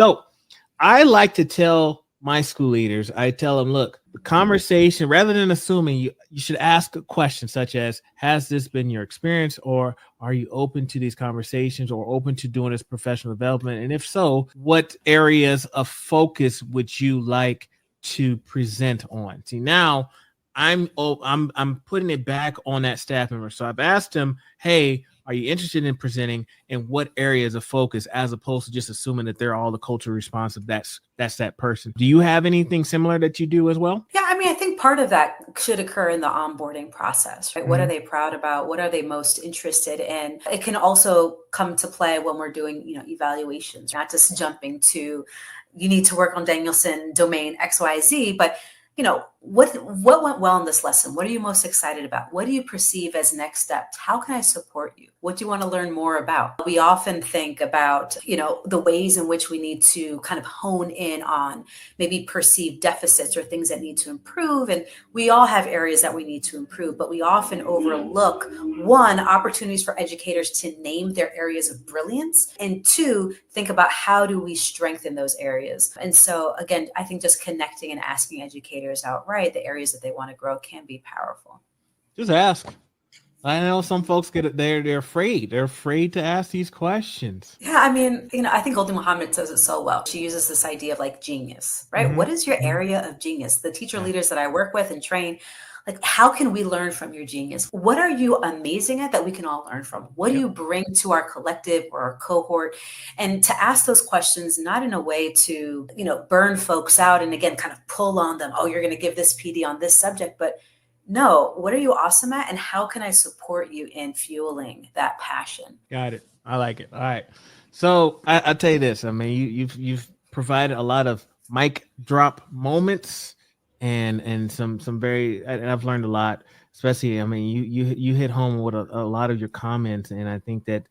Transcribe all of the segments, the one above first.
So I like to tell my school leaders, I tell them, look, the conversation, rather than assuming, you should ask a question such as, has this been your experience, or are you open to these conversations or open to doing this professional development? And if so, what areas of focus would you like to present on? See, now I'm putting it back on that staff member. So I've asked him, hey, are you interested in presenting, and what areas of focus, as opposed to just assuming that they're all the culture responsive? That's that person. Do you have anything similar that you do as well? Yeah, I mean, I think part of that should occur in the onboarding process, right? Mm-hmm. What are they proud about? What are they most interested in? It can also come to play when we're doing, evaluations, not just jumping to, you need to work on Danielson domain XYZ, but what went well in this lesson? What are you most excited about? What do you perceive as next steps? How can I support you? What do you want to learn more about? We often think about, the ways in which we need to kind of hone in on maybe perceived deficits or things that need to improve. And we all have areas that we need to improve, but we often overlook, one, opportunities for educators to name their areas of brilliance, and two, think about how do we strengthen those areas. And so again, I think just connecting and asking educators outright the areas that they want to grow can be powerful. Just ask. I know some folks they're afraid. They're afraid to ask these questions. Yeah, I mean, I think Golden Muhammad says it so well. She uses this idea of like genius, right? Mm-hmm. What is your area of genius? The teacher leaders that I work with and train, like, how can we learn from your genius? What are you amazing at that we can all learn from? What do you bring to our collective or our cohort? And to ask those questions, not in a way to, burn folks out and again, kind of pull on them. Oh, you're going to give this PD on this subject, but no, what are you awesome at? And how can I support you in fueling that passion? Got it. I like it. All right. So I'll tell you this. I mean, you've provided a lot of mic drop moments and some very, and I've learned a lot, especially, I mean, you hit home with a lot of your comments. And I think that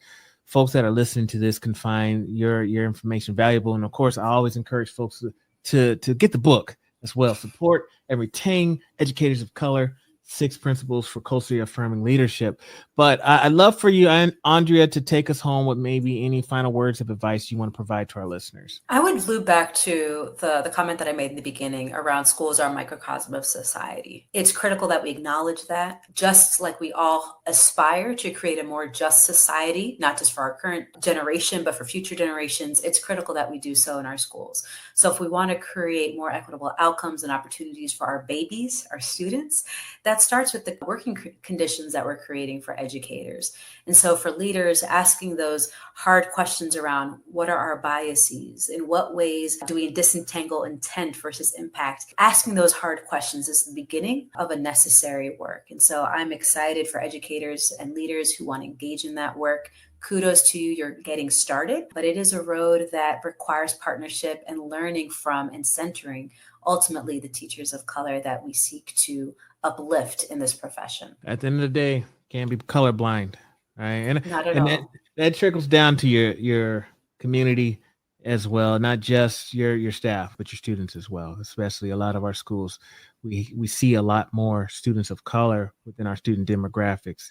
folks that are listening to this can find your information valuable. And of course, I always encourage folks to get the book as well. Support and retain educators of color, 6 principles for culturally affirming leadership. But I'd love for you, Andrea, to take us home with maybe any final words of advice you want to provide to our listeners. I would loop back to the comment that I made in the beginning around schools are a microcosm of society. It's critical that we acknowledge that, just like we all aspire to create a more just society, not just for our current generation, but for future generations. It's critical that we do so in our schools. So if we want to create more equitable outcomes and opportunities for our babies, our students, that starts with the working conditions that we're creating for educators. And so for leaders, asking those hard questions around what are our biases? In what ways do we disentangle intent versus impact? Asking those hard questions is the beginning of a necessary work. And so I'm excited for educators and leaders who want to engage in that work. Kudos to you, you're getting started, but it is a road that requires partnership and learning from and centering ultimately the teachers of color that we seek to uplift in this profession. At the end of the day, can't be colorblind, right? And not at all. That trickles down to your community as well, not just your staff, but your students as well. Especially a lot of our schools, we see a lot more students of color within our student demographics.